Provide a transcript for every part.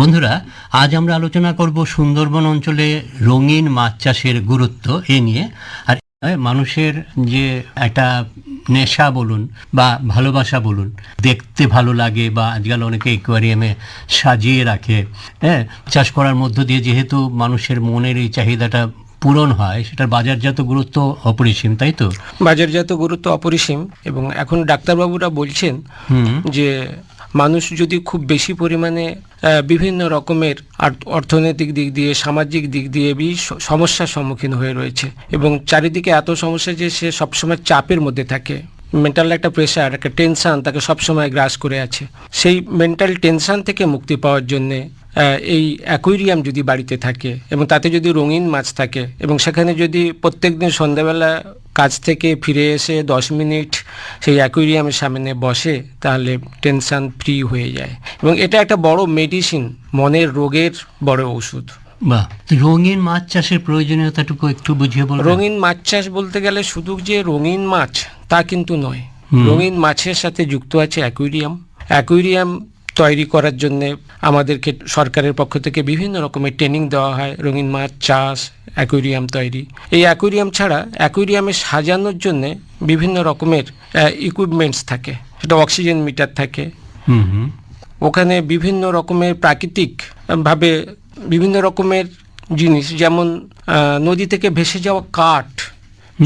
বন্ধুরা, আজ আমরা আলোচনা করব সুন্দরবন অঞ্চলে রঙিন মাছ চাষের গুরুত্ব এ নিয়ে। আর মানুষের যে একটা নেশা বলুন বা ভালোবাসা বলুন, দেখতে ভালো লাগে বা আজকাল অনেকে অ্যাকোয়ারিয়ামে সাজিয়ে রাখে, হ্যাঁ, চাষ করার মধ্য দিয়ে যেহেতু মানুষের মনের এই চাহিদাটা পূরণ হয়, সেটার বাজারজাত গুরুত্ব অপরিসীম, তাই তো? বাজারজাত গুরুত্ব অপরিসীম। এবং এখন ডাক্তারবাবুরা বলছেন যে মানুষ যদি খুব বেশি পরিমাণে বিভিন্ন রকমের অর্থনৈতিক দিক দিয়ে, সামাজিক দিক দিয়ে সমস্যার সম্মুখীন হয়ে রয়েছে এবং চারিদিকে এত সমস্যা যে সে সবসময় চাপের মধ্যে থাকে। মেন্টাল একটা প্রেশার, একটা টেনশন তাকে সবসময় গ্রাস করে আছে। সেই মেন্টাল টেনশন থেকে মুক্তি পাওয়ার জন্যে এই অ্যাকোয়ারিয়াম যদি বাড়িতে থাকে এবং তাতে যদি রঙিন মাছ থাকে এবং সেখানে যদি প্রত্যেকদিন সন্ধ্যাবেলা কাজ থেকে ফিরে এসে 10 মিনিট সেই অ্যাকোয়ারিয়ামের সামনে বসে, তাহলে টেনশন ফ্রি হয়ে যায় এবং এটা একটা বড় মেডিসিন, মনের রোগের বড় ওষুধ। বাহ, রঙিন মাছ চাষের প্রয়োজনীয়তাটুকু একটু বুঝিয়ে বলুন। রঙিন মাছ চাষ বলতে গেলে শুধু যে রঙিন মাছ তা কিন্তু নয়। রঙিন মাছের সাথে যুক্ত আছে অ্যাকোয়ারিয়াম তৈরি করার জন্য আমাদেরকে সরকারের পক্ষ থেকে বিভিন্ন রকমের ট্রেনিং দেওয়া হয়। রঙিন মাছ চাষ, অ্যাকোয়ারিয়াম তৈরি। এই অ্যাকোয়ারিয়াম ছাড়া অ্যাকোয়ারিয়ামে সাজানোর জন্য বিভিন্ন রকমের ইকুইপমেন্টস থাকে। সেটা অক্সিজেন মিটার থাকে, ওখানে বিভিন্ন রকমের প্রাকৃতিক ভাবে বিভিন্ন রকমের জিনিস, যেমন নদী থেকে ভেসে যাওয়া কাঠ,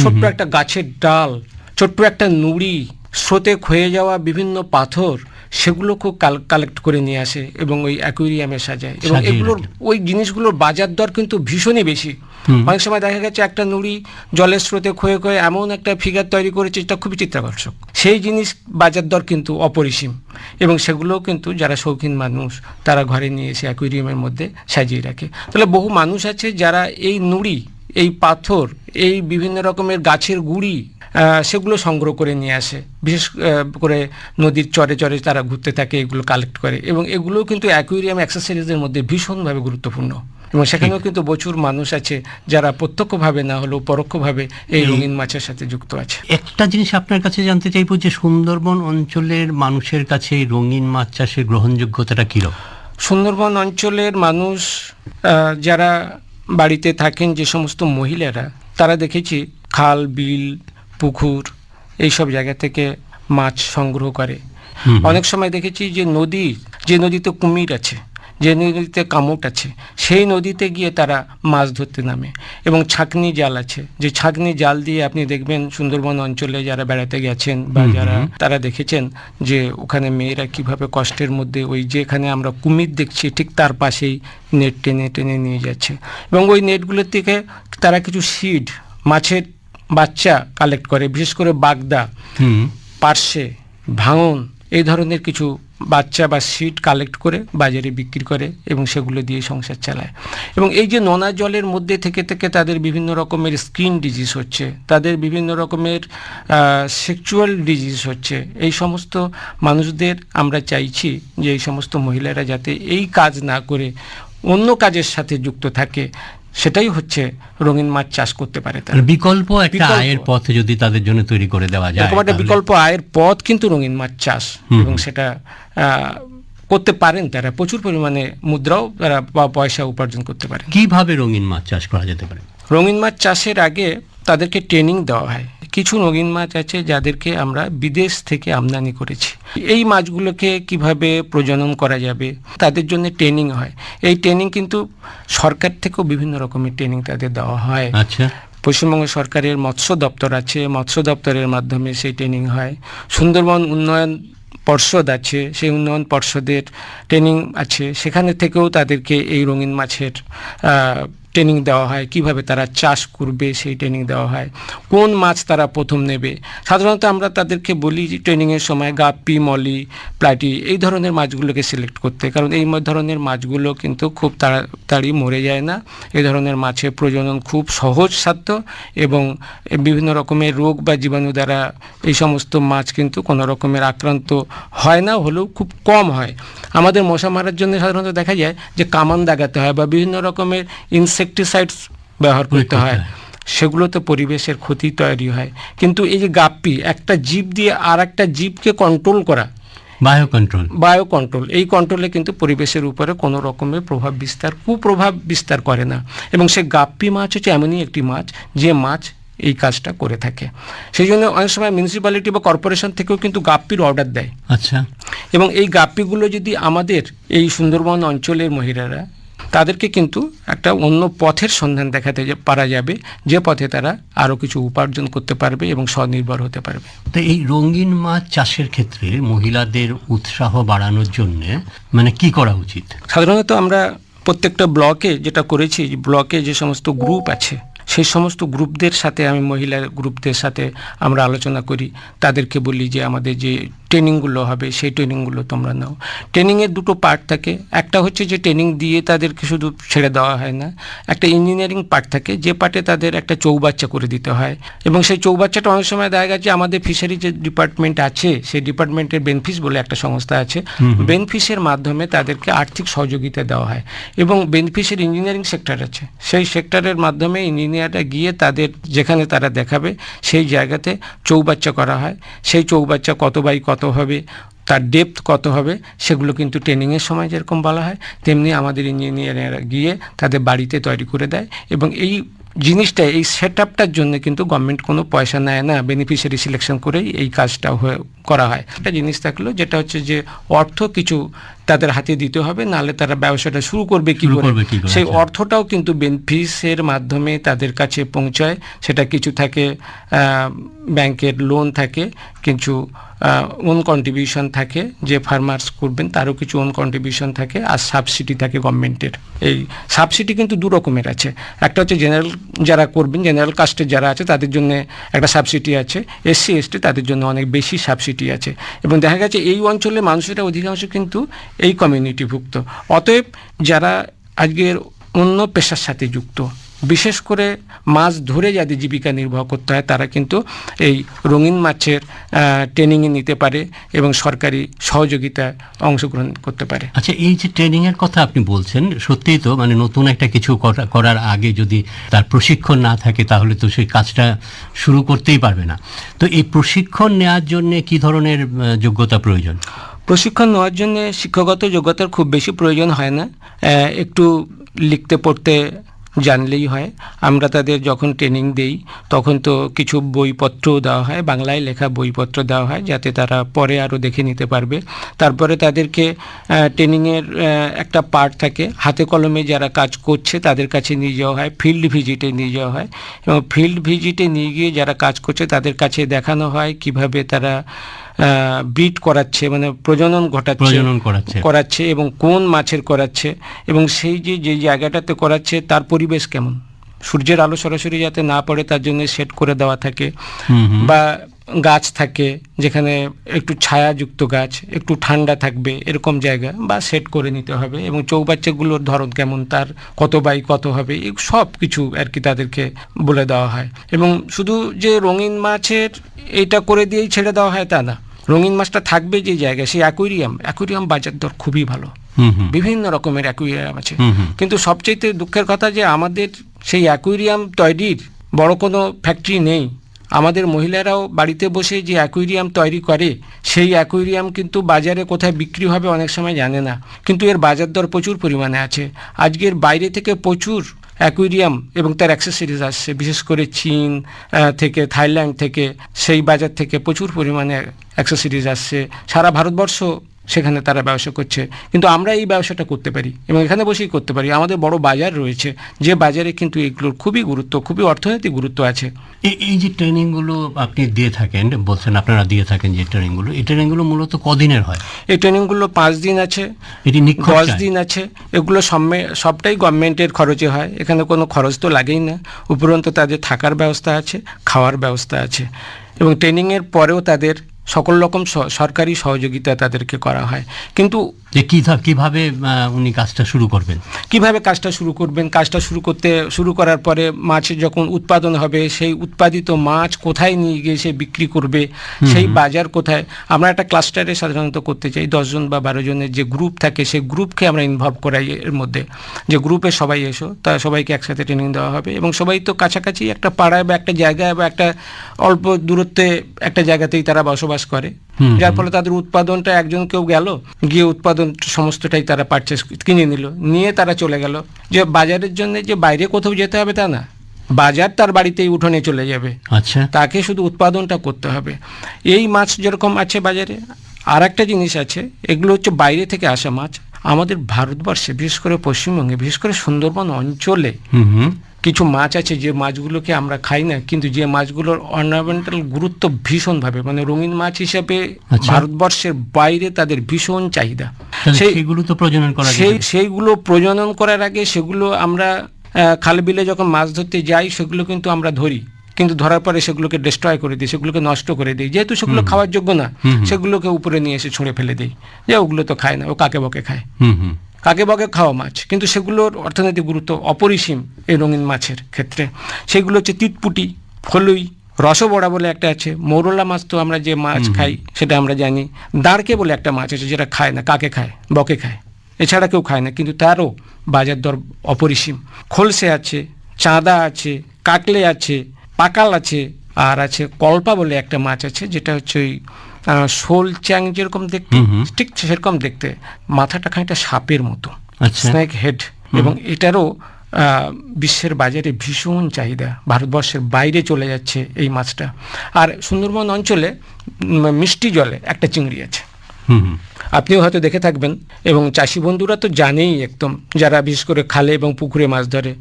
ছোট্ট একটা গাছের ডাল, ছোট্ট একটা নুড়ি, স্রোতে ক্ষয়ে যাওয়া বিভিন্ন পাথর, সেগুলো খুব কালেক্ট করে নিয়ে আসে এবং ওই অ্যাকোয়ারিয়ামে সাজায়। এবং এগুলোর ওই জিনিসগুলোর বাজার দর কিন্তু ভীষণই বেশি। অনেক সময় দেখা গেছে একটা নুড়ি জলের স্রোতে ক্ষয়ে ক্ষয়ে এমন একটা ফিগার তৈরি করেছে যেটা খুবই চিত্তাকর্ষক। সেই জিনিস বাজার দর কিন্তু অপরিসীম এবং সেগুলোও কিন্তু যারা শৌখিন মানুষ তারা ঘরে নিয়ে এসে অ্যাকোয়ারিয়ামের মধ্যে সাজিয়ে রাখে। তাহলে বহু মানুষ আছে যারা এই নুড়ি, এই পাথর, এই বিভিন্ন রকমের গাছের গুঁড়ি সেগুলো সংগ্রহ করে নিয়ে আসে। বিশেষ করে নদীর চরে চরে তারা ঘুরতে থাকে, এগুলো কালেক্ট করে এবং এগুলোও কিন্তু অ্যাকোয়ারিয়াম অ্যাক্সেসরিজের মধ্যে ভীষণভাবে গুরুত্বপূর্ণ। এবং সেখানেও কিন্তু প্রচুর মানুষ আছে যারা প্রত্যক্ষভাবে না হলেও পরোক্ষভাবে এই রঙিন মাছের সাথে যুক্ত আছে। একটা জিনিস আপনার কাছে জানতে চাইব যে সুন্দরবন অঞ্চলের মানুষের কাছে এই রঙিন মাছ চাষের গ্রহণযোগ্যতাটা কীরকম? সুন্দরবন অঞ্চলের মানুষ যারা বাড়িতে থাকেন, যে সমস্ত মহিলারা, তারা দেখেছি খাল, বিল, পুকুর এইসব জায়গা থেকে মাছ সংগ্রহ করে। অনেক সময় দেখেছি যে নদীতে কুমির আছে, যে নদীতে কামট আছে, সেই নদীতে গিয়ে তারা মাছ ধরতে নামে। এবং ছাঁকনি জাল আছে, যে ছাঁকনি জাল দিয়ে আপনি দেখবেন সুন্দরবন অঞ্চলে যারা বেড়াতে গেছেন বা যারা তারা দেখেছেন যে ওখানে মেয়েরা কিভাবে কষ্টের মধ্যে ওই যেখানে আমরা কুমির দেখছি ঠিক তার পাশেই নেট টেনে টেনে নিয়ে যাচ্ছে এবং ওই নেটগুলোর থেকে তারা কিছু সিড, মাছের বাচ্চা কালেক্ট করে, বিশেষ করে বাগদা, পার্শে, ভাঙন, এই ধরনের কিছু বাচ্চা বা সিড কালেক্ট করে বাজারে বিক্রি করে এবং সেগুলো দিয়ে সংসার চালায়। এবং এই যে নোনা জলের মধ্যে থেকে থেকে তাদের বিভিন্ন রকমের স্কিন ডিজিজ হচ্ছে, তাদের বিভিন্ন রকমের সেক্সুয়াল ডিজিজ হচ্ছে, এই সমস্ত মানুষদের আমরা চাইছি যে এই সমস্ত মহিলারা যাতে এই কাজ না করে অন্য কাজের সাথে যুক্ত থাকে, সেটাই হচ্ছে রঙিন মাছ চাষ করতে পারে। তার বিকল্প একটা আয়ের পথ যদি তাদের জন্য তৈরি করে দেওয়া যায়, এরকম একটা বিকল্প আয়ের পথ কিন্তু রঙিন মাছ চাষ। এবং সেটা করতে পারেন তারা, প্রচুর পরিমাণে মুদ্রাও তারা বা পয়সা উপার্জন করতে পারেন। কিভাবে রঙিন মাছ চাষ করা যেতে পারে? রঙিন মাছ চাষের আগে তাদেরকে ট্রেনিং দেওয়া হয়। কিছু রঙিন মাছ আছে যাদেরকে আমরা বিদেশ থেকে আমদানি করেছি। এই মাছগুলোকে কিভাবে প্রজনন করা যাবে তাদের জন্য ট্রেনিং হয়। এই ট্রেনিং কিন্তু সরকার থেকেও বিভিন্ন রকমের ট্রেনিং তাদের দেওয়া হয়। আচ্ছা, পশ্চিমবঙ্গ সরকারের মৎস্য দপ্তর আছে, মৎস্য দপ্তরের মাধ্যমে সেই ট্রেনিং হয়। সুন্দরবন উন্নয়ন পর্ষদ আছে, সেই উন্নয়ন পর্ষদের ট্রেনিং আছে, সেখানে থেকেও তাদেরকে এই রঙিন মাছের ট্রেনিং দেওয়া হয়। কিভাবে তারা চাষ করবে সেই ট্রেনিং দেওয়া হয়। কোন মাছ তারা প্রথম নেবে, সাধারণত আমরা তাদেরকে বলি যে ট্রেনিংয়ের সময় গাপ্পি, মলি, প্লাটি এই ধরনের মাছগুলোকে সিলেক্ট করতে, কারণ এই ধরনের মাছগুলো কিন্তু খুব তাড়াতাড়ি মরে যায় না। এই ধরনের মাছের প্রজনন খুব সহজসাধ্য এবং বিভিন্ন রকমের রোগ বা জীবাণু দ্বারা এই সমস্ত মাছ কিন্তু কোনো রকমের আক্রান্ত হয় না, হলেও খুব কম হয়। আমাদের মশা মারার জন্য সাধারণত দেখা যায় যে কামান দাগাতে হয় বা বিভিন্ন রকমের ইনসেকটিসাইডস ব্যবহার করতে হয়, সেগুলোতে পরিবেশের ক্ষতি তৈরি হয়। কিন্তু এই যে গাপ্পি, একটা জীব দিয়ে আর একটা জীবকে কন্ট্রোল করা, বায়ো কন্ট্রোল। বায়ো কন্ট্রোল, এই কন্ট্রোলে কিন্তু পরিবেশের উপরে কোনো রকমের কুপ্রভাব বিস্তার করে না। এবং সে গাপ্পি মাছ হচ্ছে এমনই একটি মাছ যে মাছ এই কাজটা করে থাকে। সেই জন্য অনেক সময় মিউনিসিপ্যালিটি বা কর্পোরেশন থেকেও কিন্তু গাপ্পির অর্ডার দেয়। আচ্ছা। এবং এই গাপ্পিগুলো যদি আমাদের এই সুন্দরবন অঞ্চলের মহিলারা, তাদেরকে কিন্তু একটা অন্য পথের সন্ধান দেখাতে পারা যাবে, যে পথে তারা আরও কিছু উপার্জন করতে পারবে এবং স্বনির্ভর হতে পারবে। তো এই রঙিন মাছ চাষের ক্ষেত্রে মহিলাদের উৎসাহ বাড়ানোর জন্য মানে কি করা উচিত? সাধারণত আমরা প্রত্যেকটা ব্লকে যেটা করেছি, ব্লকে যে সমস্ত গ্রুপ আছে সেই সমস্ত গ্রুপদের সাথে, আমি মহিলা গ্রুপদের সাথে আমরা আলোচনা করি, তাদেরকে বলি যে আমাদের যে ট্রেনিংগুলো হবে সেই ট্রেনিংগুলো তোমরা নাও। ট্রেনিংয়ের দুটো পার্ট থাকে, একটা হচ্ছে যে ট্রেনিং দিয়ে তাদেরকে শুধু ছেড়ে দেওয়া হয় না, একটা ইঞ্জিনিয়ারিং পার্ট থাকে যে পার্টে তাদের একটা চৌবাচ্চা করে দিতে হয়। এবং সেই চৌবাচ্চাটা অনেক সময় দেখা গেছে আমাদের ফিশারি যে ডিপার্টমেন্ট আছে সেই ডিপার্টমেন্টের বেনফিস বলে একটা সংস্থা আছে, বেনফিসের মাধ্যমে তাদেরকে আর্থিক সহযোগিতা দেওয়া হয়। এবং বেনফিসের ইঞ্জিনিয়ারিং সেক্টর আছে, সেই সেক্টরের মাধ্যমে ইঞ্জিনিয়াররা গিয়ে তাদের যেখানে তারা দেখাবে সেই জায়গাতে চৌবাচ্চা করা হয়। সেই চৌবাচ্চা কত বাই কত হবে, তার ডেপথ কত হবে, সেগুলো কিন্তু ট্রেনিংয়ের সময় যেরকম বলা হয় তেমনি আমাদের ইঞ্জিনিয়াররা গিয়ে তাদের বাড়িতে তৈরি করে দেয়। এবং এই জিনিসটা, এই সেট আপটার জন্য কিন্তু গভর্নমেন্ট কোনো পয়সা নেয় না, বেনিফিশিয়ারি সিলেকশন করেই এই কাজটা করা হয়। একটা জিনিস থাকলো যেটা হচ্ছে যে অর্থ কিছু তাদের হাতে দিতে হবে, নাহলে তারা ব্যবসাটা শুরু করবে কি করে, সেই অর্থটাও কিন্তু বেনিফিসের মাধ্যমে তাদের কাছে পৌঁছায়। সেটা কিছু থাকে ব্যাংকের লোন থাকে, কিছু ওন কন্ট্রিবিউশন থাকে, যে ফার্মার্স করবেন তারও কিছু ওন কন্ট্রিবিউশন থাকে, আর সাবসিডি থাকে গভর্নমেন্টের। এই সাবসিডি কিন্তু দু রকমের আছে, একটা হচ্ছে জেনারেল যারা করবেন, জেনারেল কাস্টের যারা আছে তাদের জন্য একটা সাবসিডি আছে, SC ST তাদের জন্য অনেক বেশি সাবসিডি আছে। এবং দেখা গেছে এই অঞ্চলের মানুষেরা অধিকাংশ কিন্তু এই কমিউনিটিভুক্ত। অতএব যারা আজকের অন্য পেশার সাথে যুক্ত, বিশেষ করে মাছ ধরে যাদের জীবিকা নির্বাহ করতে হয়, তারা কিন্তু এই রঙিন মাছের ট্রেনিংয়ে নিতে পারে এবং সরকারি সহযোগিতায় অংশগ্রহণ করতে পারে। আচ্ছা, এই যে ট্রেনিংয়ের কথা আপনি বলছেন, সত্যিই তো মানে নতুন একটা কিছু করার আগে যদি তার প্রশিক্ষণ না থাকে তাহলে তো সেই কাজটা শুরু করতেই পারবে না। তো এই প্রশিক্ষণ নেওয়ার জন্য কি ধরনের যোগ্যতা প্রয়োজন? প্রশিক্ষণ নেওয়ার জন্য শিক্ষাগত যোগ্যতার খুব বেশি প্রয়োজন হয় না, একটু লিখতে পড়তে জানলেই হয়। আমরা তাদের যখন ট্রেনিং দেই তখন তো কিছু বইপত্রও দেওয়া হয়, বাংলায় লেখা বইপত্র দেওয়া হয়, যাতে তারা পরে আরও দেখে নিতে পারবে। তারপরে তাদেরকে ট্রেনিংয়ের একটা পার্ট থাকে, হাতে কলমে যারা কাজ করছে তাদের কাছে নিয়ে যাওয়া হয়, ফিল্ড ভিজিটে নিয়ে যাওয়া হয়। এবং ফিল্ড ভিজিটে নিয়ে গিয়ে যারা কাজ করছে তাদের কাছে দেখানো হয় কিভাবে তারা ব্রিড করাচ্ছে, মানে প্রজনন করাচ্ছে এবং কোন মাছের করাচ্ছে, এবং সেই যে জায়গাটাতে করাচ্ছে তার পরিবেশ কেমন, সূর্যের আলো সরাসরি যাতে না পড়ে তার জন্য সেট করে দেওয়া থাকে, বা গাছ থাকে যেখানে একটু ছায়াযুক্ত গাছ, একটু ঠান্ডা থাকবে এরকম জায়গা বা সেট করে নিতে হবে। এবং চৌবাচ্চাগুলোর ধরন কেমন, তার কত বাই কত হবে, এই সব কিছু আর কি তাদেরকে বলে দেওয়া হয়। এবং শুধু যে রঙিন মাছের এইটা করে দিয়েই ছেড়ে দেওয়া হয় তা না, রঙিন মাছটা থাকবে যে জায়গায়, সেই অ্যাকুয়ারিয়াম বাজার দর খুবই ভালো, বিভিন্ন রকমের অ্যাকুয়ারিয়াম আছে। কিন্তু সবচেয়ে দুঃখের কথা যে আমাদের সেই অ্যাকুয়ারিয়াম তৈরির বড় কোনো ফ্যাক্টরি নেই। আমাদের মহিলারাও বাড়িতে বসে যে অ্যাকুয়ারিয়াম তৈরি করে সেই অ্যাকুয়ারিয়াম কিন্তু বাজারে কোথায় বিক্রি হবে অনেক সময় জানে না, কিন্তু এর বাজার দর প্রচুর পরিমাণে আছে। আজকের বাইরে থেকে প্রচুর অ্যাকুয়ারিয়াম এবং তার অ্যাক্সেসরিজ আসছে, বিশেষ করে চীন থেকে, থাইল্যান্ড থেকে, সেই বাজার থেকে প্রচুর পরিমাণে অ্যাক্সেসরিজ আসছে। সারা ভারতবর্ষ সেখানে তারা ব্যবসা করছে, কিন্তু আমরা এই ব্যবসাটা করতে পারি এবং এখানে বসেই করতে পারি। আমাদের বড় বাজার রয়েছে, যে বাজারে কিন্তু এগুলোর খুবই অর্থনৈতিক গুরুত্ব আছে। এই যে ট্রেনিংগুলো আপনি দিয়ে থাকেন, বলছেন আপনারা দিয়ে থাকেন যে ট্রেনিংগুলো, এই ট্রেনিংগুলো মূলত কদিনের হয়? এই ট্রেনিংগুলো 5 দিন আছে, 10 দিন আছে। এগুলো সবটাই গভর্নমেন্টের খরচে হয়, এখানে কোনো খরচ তো লাগেই না। উপরন্তু তাদের থাকার ব্যবস্থা আছে, খাওয়ার ব্যবস্থা আছে, এবং ট্রেনিংয়ের পরেও তাদের সকল রকম সরকারি সহযোগিতা তাদেরকে করা হয়। কিন্তু যে কিভাবে উনি কাজটা শুরু করবেন, কাজটা শুরু করার পরে মাছের যখন উৎপাদন হবে, সেই উৎপাদিত মাছ কোথায় নিয়ে গিয়ে সে বিক্রি করবে, সেই বাজার কোথায়। আমরা একটা ক্লাস্টারে সাধারণত করতে চাই, 10 জন বা 12 জনের যে গ্রুপ থাকে সেই গ্রুপকে আমরা ইনভলভ করাই এর মধ্যে, যে গ্রুপে সবাই এসো, তা সবাইকে একসাথে ট্রেনিং দেওয়া হবে। এবং সবাই তো কাছাকাছি একটা পাড়ায় বা একটা জায়গায় বা একটা অল্প দূরত্বে একটা জায়গাতেই তারা বসবাস চাষাবাস করে, যার ফলে তাদের উৎপাদনটা একজন কেউ গেল গিয়ে উৎপাদন সমস্তটাই তারা পারচেস কিনে নিল, নিয়ে তারা চলে গেল। যে বাজারের জন্য যে বাইরে কোথাও যেতে হবে তা না, বাজার তার বাড়িতেই উঠোনে চলে যাবে। আচ্ছা, তাকে শুধু উৎপাদনটা করতে হবে। এই মাছ যেরকম আছে বাজারে, আর একটা জিনিস আছে, এগুলো হচ্ছে বাইরে থেকে আসা মাছ। আমাদের ভারতবর্ষে বিশেষ করে পশ্চিমবঙ্গে, বিশেষ করে সুন্দরবন অঞ্চলে কিছু মাছ আছে যে মাছগুলোকে আমরা খাই না, কিন্তু যে মাছগুলোর অর্নামেন্টাল গুরুত্ব ভীষণভাবে, মানে রঙিন মাছ হিসেবে ভারতবর্ষের বাইরে তাদের ভীষণ চাহিদা। সেইগুলো তো প্রজনন করা সেইগুলো প্রজনন করার আগে সেগুলো আমরা খাল বিলে যখন মাছ ধরতে যাই সেগুলো কিন্তু আমরা ধরি, কিন্তু ধরার পরে সেগুলোকে ডিস্ট্রয় করে দিই, সেগুলোকে নষ্ট করে দিই, যেহেতু সেগুলো খাওয়ার যোগ্য না সেগুলোকে উপরে নিয়ে এসে ছুঁড়ে ফেলে দিই, যে ওগুলো তো খায় না, ও কাকে বকে খায়। কাকে বকে খাওয়া মাছ, কিন্তু সেগুলোর অর্থনৈতিক গুরুত্ব অপরিসীম এই রঙিন মাছের ক্ষেত্রে। সেগুলো হচ্ছে তিতপুটি, ফলুই, রসবড়া বলে একটা আছে, মৌরলা মাছ তো আমরা যে মাছ খাই সেটা আমরা জানি। দাঁড়কে বলে একটা মাছ আছে যেটা খায় না, কাকে খায়, বকে খায়, এছাড়া কেউ খায় না, কিন্তু তারও বাজার দর অপরিসীম। খোলসে আছে, চাঁদা আছে, কাকলে আছে, পাকাল আছে, আর আছে কল্পা বলে একটা মাছ আছে যেটা হচ্ছে ওই শোল চ্যাং যেরকম দেখতে, ঠিক সেরকম দেখতে, মাথাটা খানিকটা সাপের মতো, স্নেক হেড, এবং এটারও বিশ্বের বাজারে ভীষণ চাহিদা, ভারতবর্ষের বাইরে চলে যাচ্ছে এই মাছটা। আর সুন্দরবন অঞ্চলে মিষ্টি জলে একটা চিংড়ি আছে, আপনিও হয়তো দেখে থাকবেন, এবং চাষি বন্ধুরা তো জানেই একদম, যারা বিশেষ করে খালে এবং পুকুরে মাছ ধরে,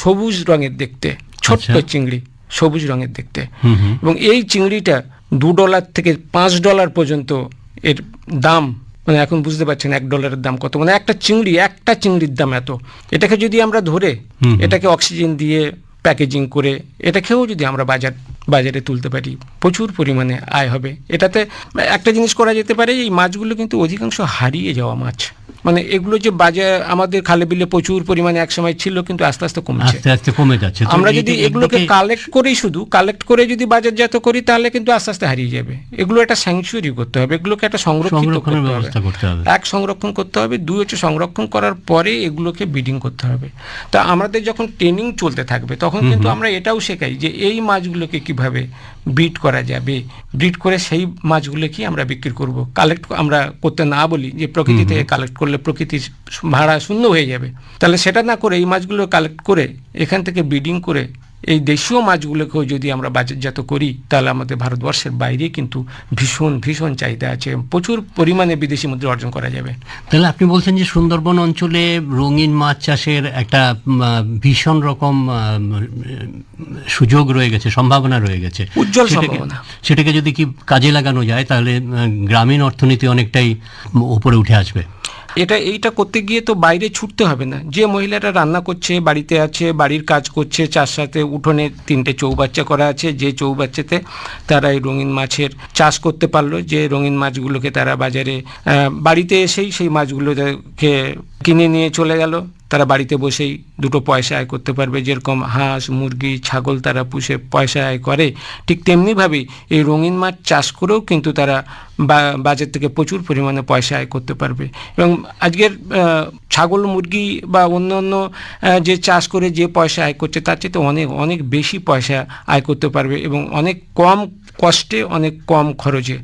সবুজ রঙের দেখতে ছোট্ট চিংড়ি, সবুজ রঙের দেখতে। এবং এই চিংড়িটা $2 থেকে $5 পর্যন্ত এর দাম, মানে এখন বুঝতে পারছেন $1 দাম কত, মানে একটা চিংড়ির দাম এত। এটাকে যদি আমরা ধরে এটাকে অক্সিজেন দিয়ে প্যাকেজিং করে এটাকেও যদি আমরা বাজারে তুলতে পারি, প্রচুর পরিমাণে আয় হবে। এটাতে একটা জিনিস করা যেতে পারে, এই মাছগুলো কিন্তু অধিকাংশ হারিয়ে যাওয়া মাছ, মানে এগুলো যে বাজার আমাদের খালে বিলে প্রচুর পরিমাণে একসময় ছিল, কিন্তু আস্তে আস্তে কমে যাচ্ছে। আমরা যদি এগুলোকে কালেক্ট করে যদি বাজারজাত করি তাহলে কিন্তু আস্তে আস্তে হারিয়ে যাবে। এগুলো একটা স্যাংচুয়ারি করতে হবে, এগুলোকে একটা সংরক্ষণ করতে হবে। দুই হচ্ছে সংরক্ষণ করার পরে এগুলোকে ব্রিডিং করতে হবে। তা আমাদের যখন ট্রেনিং চলতে থাকবে তখন কিন্তু আমরা এটাও শেখাই যে এই মাছগুলোকে কিভাবে ব্রিড করা যাবে, ব্রিড করে সেই মাছগুলোকে আমরা বিক্রি করব। কালেক্ট আমরা করতে না বলি যে প্রকৃতি থেকে কালেক্ট করলে প্রকৃতির ভাড়া শূন্য হয়ে যাবে, তাহলে সেটা না করে এই মাছগুলো কালেক্ট করে এখান থেকে ব্রিডিং করে এই দেশীয় মাছগুলোকেও যদি আমরা বাজারজাত করি তাহলে আমাদের ভারতবর্ষের বাইরে কিন্তু ভীষণ ভীষণ চাহিদা আছে, প্রচুর পরিমাণে বিদেশি মুদ্রা অর্জন করা যাবে। তাহলে আপনি বলছেন যে সুন্দরবন অঞ্চলে রঙিন মাছ চাষের একটা ভীষণ রকম সুযোগ রয়ে গেছে, সম্ভাবনা রয়ে গেছে, উজ্জ্বল সম্ভাবনা। সেটাকে যদি কি কাজে লাগানো যায় তাহলে গ্রামীণ অর্থনীতি অনেকটাই উপরে উঠে আসবে। এইটা করতে গিয়ে তো বাইরে ছুটতে হবে না। যে মহিলারা রান্না করছে, বাড়িতে আছে, বাড়ির কাজ করছে, চার সাথে উঠোনে 3টে চৌবাচ্চা করা আছে, যে চৌবাচ্চাতে তারা এই রঙিন মাছের চাষ করতে পারলো, যে রঙিন মাছগুলোকে তারা বাজারে বাড়িতে এসেই সেই মাছগুলোকে কিনে নিয়ে চলে গেল, তারা বাড়িতে বসেই 2 পয়সা আয় করতে পারবে। যেরকম হাঁস, মুরগি, ছাগল তারা পুষে পয়সা আয় করে, ঠিক তেমনিভাবেই এই রঙিন মাছ চাষ করেও কিন্তু তারা বাজার থেকে প্রচুর পরিমাণে পয়সা আয় করতে পারবে। এবং আজকের ছাগল, মুরগি বা অন্য যে চাষ করে যে পয়সা আয় করছে তার চেয়ে অনেক অনেক বেশি পয়সা আয় করতে পারবে, এবং অনেক কম কষ্টে, অনেক কম খরচে।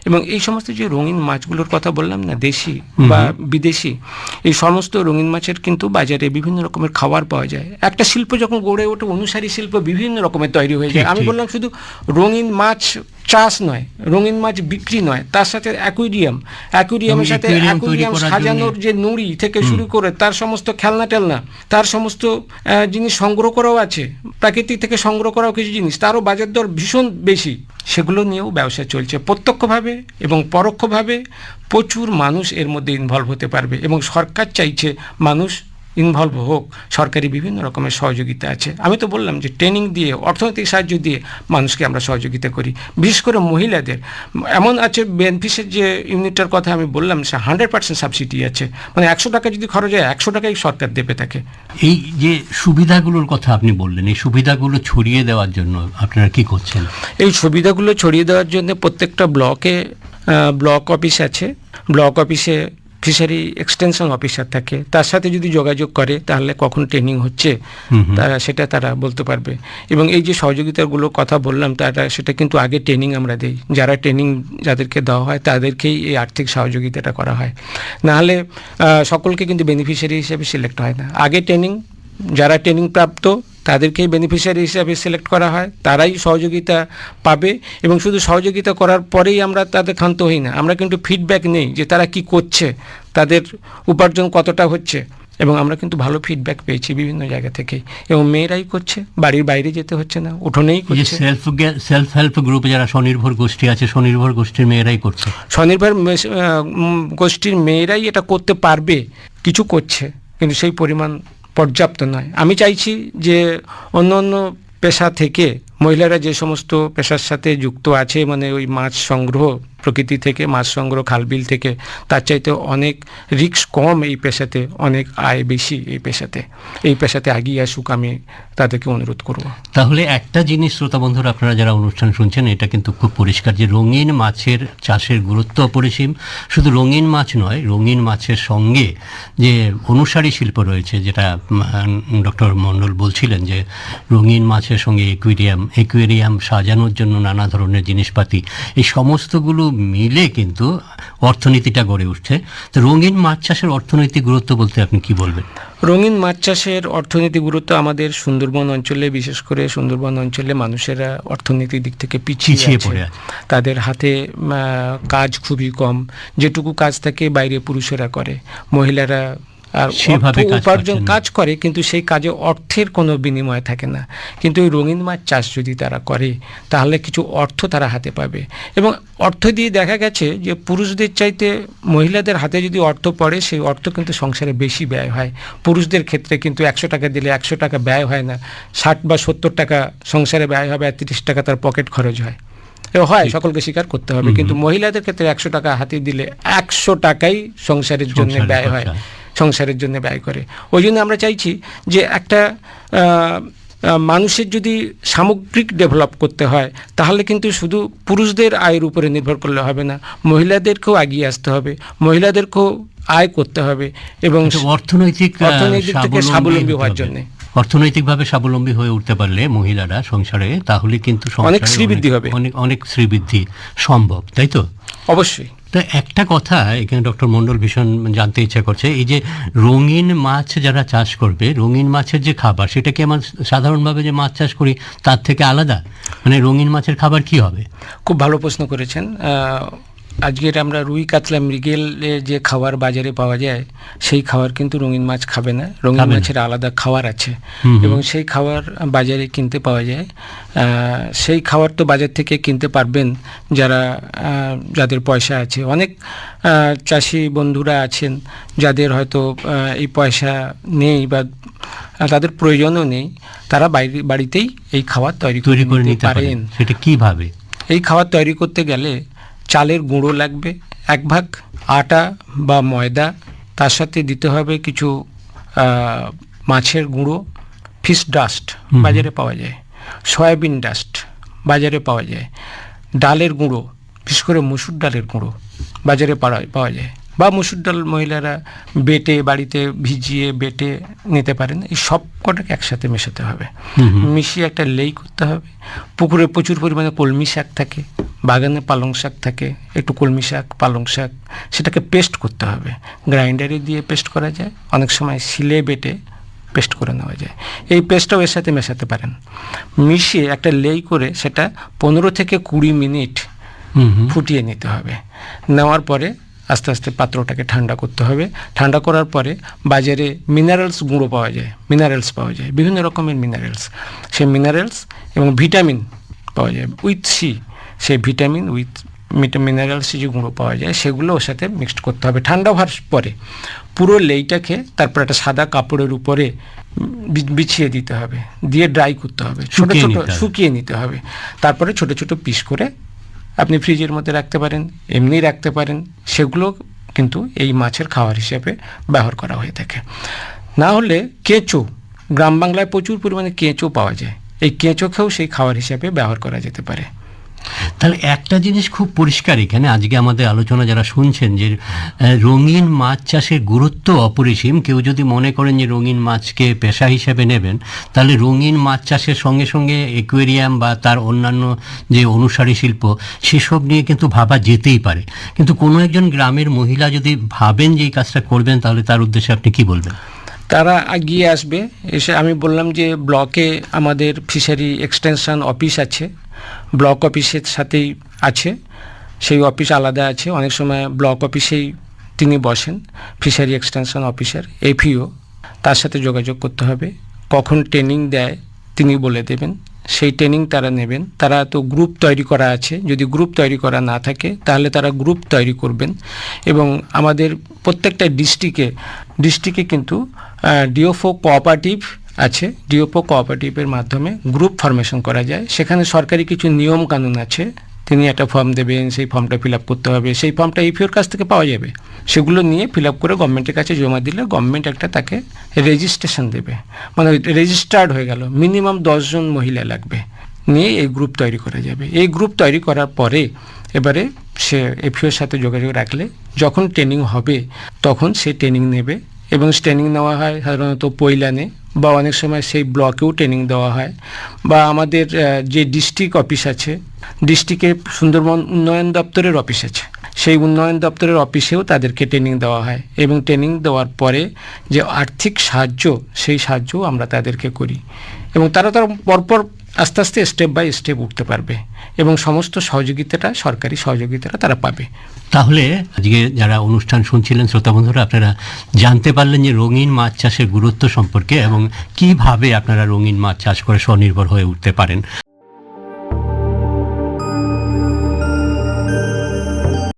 এবং এই সমস্ত যে রঙিন মাছগুলোর কথা বললাম না, দেশি বা বিদেশি, এই সমস্ত রঙিন মাছের কিন্তু বাজারে বিভিন্ন রকমের খাবার পাওয়া যায়। একটা শিল্প যখন গড়ে ওঠে, অনুসারী শিল্প বিভিন্ন রকমের তৈরি হয়ে যায়। আমি বললাম শুধু রঙিন মাছ চাষ নয়, রঙিন মাছ বিক্রি নয়, তার সাথে অ্যাকুইরিয়ামের সাথে অ্যাকুইরিয়াম সাজানোর যে নুড়ি থেকে শুরু করে তার সমস্ত খেলনা টেলনা, তার সমস্ত জিনিস সংগ্রহ করাও আছে, প্রাকৃতিক থেকে সংগ্রহ করাও কিছু জিনিস, তারও বাজার দর ভীষণ বেশি। সেগুলো নিয়েও ব্যবসা চলছে। প্রত্যক্ষভাবে এবং পরোক্ষভাবে প্রচুর মানুষ এর মধ্যে ইনভলভ হতে পারবে, এবং সরকার চাইছে মানুষ ইনভলভ হোক। সরকারি বিভিন্ন রকমের সহযোগিতা আছে। আমি তো বললাম যে ট্রেনিং দিয়ে, অর্থনৈতিক সাহায্য দিয়ে মানুষকে আমরা সহযোগিতা করি, বিশেষ করে মহিলাদের। এমন আছে বেনিফিসের যে ইউনিটটার কথা আমি বললাম, সে 100% সাবসিডি আছে, মানে 100 টাকা যদি খরচ হয় 100 টাকাই সরকার দেবে তাকে। এই যে সুবিধাগুলোর কথা আপনি বললেন, এই সুবিধাগুলো ছড়িয়ে দেওয়ার জন্য আপনারা কি করছেন? এই সুবিধাগুলো ছড়িয়ে দেওয়ার জন্য প্রত্যেকটা ব্লকে ব্লক অফিস আছে, ব্লক অফিসে ফিশারি এক্সটেনশন অফিসার থাকে, তার সাথে যদি যোগাযোগ করে তাহলে কখন ট্রেনিং হচ্ছে সেটা তারা বলতে পারবে। এবং এই যে সহযোগিতাগুলোর কথা বললাম সেটা কিন্তু আগে ট্রেনিং আমরা দিই, যারা ট্রেনিং যাদেরকে দেওয়া হয় তাদেরকেই এই আর্থিক সহযোগিতাটা করা হয়, নাহলে সকলকে কিন্তু বেনিফিশিয়ারি হিসেবে সিলেক্ট হয় না। আগে ট্রেনিং, যারা ট্রেনিং প্রাপ্ত তাদেরকেই বেনিফিশিয়ারি হিসাবে সিলেক্ট করা হয়, তারাই সহযোগিতা পাবে। এবং শুধু সহযোগিতা করার পরেই আমরা তাদের ক্ষান্ত হই না, আমরা কিন্তু ফিডব্যাক নেই যে তারা কি করছে, তাদের উপার্জন কতটা হচ্ছে, এবং আমরা কিন্তু ভালো ফিডব্যাক পেয়েছি বিভিন্ন জায়গা থেকে। এবং মেয়েরাই করছে, বাড়ির বাইরে যেতে হচ্ছে না, উঠোনেই করছে। সেলফ হেল্প গ্রুপে যারা স্বনির্ভর গোষ্ঠী আছে, স্বনির্ভর গোষ্ঠীর মেয়েরাই করছে, স্বনির্ভর গোষ্ঠীর মেয়েরাই এটা করতে পারবে, কিছু করছে, কিন্তু সেই পরিমাণ পর্যাপ্ত নয়। আমি চাইছি যে অন্য অন্য পেশা থেকে মহিলারা যে সমস্ত পেশার সাথে যুক্ত আছে, মানে ওই মাছ সংগ্রহ, প্রকৃতি থেকে মাছ সংগ্রহ, খালবিল থেকে, তার চাইতে অনেক রিস্ক কম এই পেশাতে, অনেক আয় বেশি এই পেশাতে এগিয়ে আসুক, আমি তাদেরকে অনুরোধ করব। তাহলে একটা জিনিস শ্রোতা বন্ধুরা, আপনারা যারা অনুষ্ঠান শুনছেন, এটা কিন্তু খুব পরিষ্কার যে রঙিন মাছের চাষের গুরুত্ব অপরিসীম। শুধু রঙিন মাছ নয়, রঙিন মাছের সঙ্গে যে অনুসারী শিল্প রয়েছে, যেটা ডক্টর মণ্ডল বলছিলেন, যে রঙিন মাছের সঙ্গে একুয়ারিয়াম সাজানোর জন্য নানা ধরনের জিনিসপাতি, এই সমস্তগুলো মিলে কিন্তু অর্থনীতিটা গড়ে উঠছে। তো রঙিন মাছ চাষের অর্থনৈতিক গুরুত্ব বলতে আপনি কি বলবেন? রঙিন মাছ চাষের অর্থনৈতিক গুরুত্ব আমাদের সুন্দরবন অঞ্চলে, বিশেষ করে সুন্দরবন অঞ্চলে মানুষেরা অর্থনীতির দিক থেকে পিছিয়ে পড়ে আছে। তাদের হাতে কাজ খুবই কম, যেটুকু কাজ থাকে বাইরে পুরুষেরা করে, মহিলারা আর উপার্জন কাজ করে, কিন্তু সেই কাজে অর্থের কোনো বিনিময় থাকে না। কিন্তু ওই রঙিন মাছ চাষ যদি তারা করে তাহলে কিছু অর্থ তারা হাতে পাবে। এবং অর্থ দিয়ে দেখা গেছে যে পুরুষদের চাইতে মহিলাদের হাতে যদি অর্থ পড়ে, সেই অর্থ কিন্তু সংসারে বেশি ব্যয় হয়। পুরুষদের ক্ষেত্রে কিন্তু 100 টাকা দিলে 100 টাকা ব্যয় হয় না, 60 বা 70 টাকা সংসারে ব্যয় হবে, আর 30 টাকা তার পকেট খরচ হয়, সকলকে স্বীকার করতে হবে। কিন্তু মহিলাদের ক্ষেত্রে 100 টাকা হাতে দিলে 100 টাকাই সংসারের জন্য ব্যয় হয়, সংসারের জন্য ব্যয় করে। ওই জন্য আমরা চাইছি যে একটা মানুষের যদি সামগ্রিক ডেভেলপ করতে হয়, তাহলে কিন্তু শুধু পুরুষদের আয়ের উপরে নির্ভর করলে হবে না, মহিলাদেরকেও এগিয়ে আসতে হবে, মহিলাদেরকেও আয় করতে হবে, এবং অর্থনৈতিক থেকে স্বাবলম্বী হওয়ার জন্য, অর্থনৈতিকভাবে স্বাবলম্বী হয়ে উঠতে পারলে মহিলারা সংসারে, তাহলে কিন্তু অনেক শ্রীবৃদ্ধি হবে, অনেক শ্রীবৃদ্ধি সম্ভব, তাই তো? অবশ্যই। তো একটা কথা এখানে ডক্টর মণ্ডল ভীষণ জানতে ইচ্ছা করছে, এই যে রঙিন মাছ যারা চাষ করবে, রঙিন মাছের যে খাবার, সেটা কি আমার সাধারণভাবে যে মাছ চাষ করি তার থেকে আলাদা? মানে রঙিন মাছের খাবার কি হবে? খুব ভালো প্রশ্ন করেছেন। আজকের আমরা রুই, কাতলা, মৃগেলের যে খাবার বাজারে পাওয়া যায়, সেই খাবার কিন্তু রঙিন মাছ খাবে না। রঙিন মাছের আলাদা খাবার আছে, এবং সেই খাবার বাজারে কিনতে পাওয়া যায়। সেই খাবার তো বাজার থেকে কিনতে পারবেন যাদের পয়সা আছে। অনেক চাষি বন্ধুরা আছেন যাদের হয়তো এই পয়সা নেই বা তাদের প্রয়োজনও নেই, তারা বাড়িতেই এই খাবার তৈরি করে নিতে পারেন। সেটা কিভাবে? এই খাবার তৈরি করতে গেলে চালের গুঁড়ো লাগবে 1 ভাগ, আটা বা ময়দা, তার সাথে দিতে হবে কিছু মাছের গুঁড়ো, ফিশ ডাস্ট বাজারে পাওয়া যায়, সয়াবিন ডাস্ট বাজারে পাওয়া যায়, ডালের গুঁড়ো, বিশেষ করে মসুর ডালের গুঁড়ো বাজারে পাওয়া যায়, বা মসুর ডাল মহিলারা বাড়িতে ভিজিয়ে বেটে নিতে পারেন। এই সব কটাকে একসাথে মেশাতে হবে, মিশিয়ে একটা লেই করতে হবে। পুকুরে প্রচুর পরিমাণে কলমি শাক থাকে, বাগানে পালং শাক থাকে, একটু কলমি শাক, পালং শাক, সেটাকে পেস্ট করতে হবে। গ্রাইন্ডারে দিয়ে পেস্ট করা যায়, অনেক সময় শিলে বেটে পেস্ট করে নেওয়া যায়। এই পেস্টটাও এর সাথে মেশাতে পারেন। মিশিয়ে একটা লেই করে সেটা 15 থেকে 20 মিনিট ফুটিয়ে নিতে হবে। নেওয়ার পরে আস্তে আস্তে পাত্রটাকে ঠান্ডা করতে হবে। ঠান্ডা করার পরে বাজারে মিনারেলস গুঁড়ো পাওয়া যায়, বিভিন্ন রকমের মিনারেলস, সেই মিনারেলস এবং ভিটামিন পাওয়া যায় উইথ সি, সেই ভিটামিন উইথ মিনারেলস যে গুঁড়ো পাওয়া যায়, সেগুলো ওর সাথে মিক্সড করতে হবে। ঠান্ডা হওয়ার পরে পুরো লেইটাকে তারপর একটা সাদা কাপড়ের উপরে বিছিয়ে দিতে হবে, দিয়ে ড্রাই করতে হবে, ছোট ছোট শুকিয়ে নিতে হবে। তারপরে ছোট ছোট পিস করে আপনি ফ্রিজের মধ্যে রাখতে পারেন, এমনি রাখতে পারেন। সেগুলো কিন্তু এই মাছের খাবার হিসেবে ব্যবহার করা হয়ে থাকে। না হলে কেঁচো, গ্রাম বাংলায় প্রচুর পরিমাণে কেঁচো পাওয়া যায়, এই কেঁচোকেও সেই খাবার হিসেবে ব্যবহার করা যেতে পারে। তাহলে একটা জিনিস খুব পরিষ্কার এখানে আজকে আমাদের আলোচনা যারা শুনছেন যে রঙিন মাছ চাষের গুরুত্ব অপরিসীম। কেউ যদি মনে করেন যে রঙিন মাছকে পেশা হিসেবে নেবেন, তাহলে রঙিন মাছ চাষের সঙ্গে সঙ্গে অ্যাকোয়ারিয়াম বা তার অন্যান্য যে অনুসারী শিল্প সেসব নিয়ে কিন্তু ভাবা যেতেই পারে। কিন্তু কোনো একজন গ্রামের মহিলা যদি ভাবেন যে এই কাজটা করবেন, তাহলে তার উদ্দেশ্যে আপনি কি বলবেন? তারা এগিয়ে আসবে। এসে আমি বললাম যে ব্লকে আমাদের ফিশারি এক্সটেনশন অফিস আছে, ব্লক অফিসের সাথেই আছে, সেই অফিস আলাদা আছে। অনেক সময় ব্লক অফিসেই তিনি বসেন, ফিশারি এক্সটেনশন অফিসার এফিও, তার সাথে যোগাযোগ করতে হবে। কখন ট্রেনিং দেয় তিনি বলে দেবেন, সেই ট্রেনিং তারা নেবেন। তারা তো গ্রুপ তৈরি করা আছে, যদি গ্রুপ তৈরি করা না থাকে তাহলে তারা গ্রুপ তৈরি করবেন। এবং আমাদের প্রত্যেকটা ডিস্ট্রিক্টে কিন্তু ডিওফো কোঅপারেটিভ আছে, ডিওফো কোঅপারেটিভের মাধ্যমে গ্রুপ ফরমেশন করা যায়। সেখানে সরকারি কিছু নিয়ম কানুন আছে, তিনি একটা ফর্ম দেবেন, সেই ফর্মটা ফিল আপ করতে হবে, সেই ফর্মটা ইপিওর কাছ থেকে পাওয়া যাবে। সেগুলো নিয়ে ফিল আপ করে গভর্নমেন্টের কাছে জমা দিলে গভর্নমেন্ট একটা তাকে রেজিস্ট্রেশন দেবে, মানে রেজিস্টার্ড হয়ে গেল। মিনিমাম 10 জন মহিলা লাগবে, নিয়ে এই গ্রুপ তৈরি করা যাবে। এই গ্রুপ তৈরি করার পরে এবারে সে এফিওর সাথে যোগাযোগ রাখলে যখন ট্রেনিং হবে তখন সে ট্রেনিং নেবে। এবং ট্রেনিং নেওয়া হয় সাধারণত পৈলানে, বা অনেক সময় সেই ব্লকেও ট্রেনিং দেওয়া হয়, বা আমাদের যে ডিস্ট্রিক্ট অফিস আছে, ডিস্ট্রিক্টে সুন্দরবন উন্নয়ন দপ্তরের অফিস আছে, সেই উন্নয়ন দপ্তরের অফিসেও তাদেরকে ট্রেনিং দেওয়া হয়। এবং ট্রেনিং দেওয়ার পরে যে আর্থিক সাহায্য, সেই সাহায্যও আমরা তাদেরকে করি। এবং তারা পরপর আস্তে আস্তে স্টেপ বাই স্টেপ উঠতে পারবে, এবং সমস্ত সহযোগিতাটা, সরকারি সহযোগিতাটা তারা পাবে। তাহলে আজকে যারা অনুষ্ঠান শুনছিলেন শ্রোতা বন্ধুরা, আপনারা জানতে পারলেন যে রঙিন মাছ চাষের গুরুত্ব সম্পর্কে এবং কিভাবে আপনারা রঙিন মাছ চাষ করে স্বনির্ভর হয়ে উঠতে পারেন।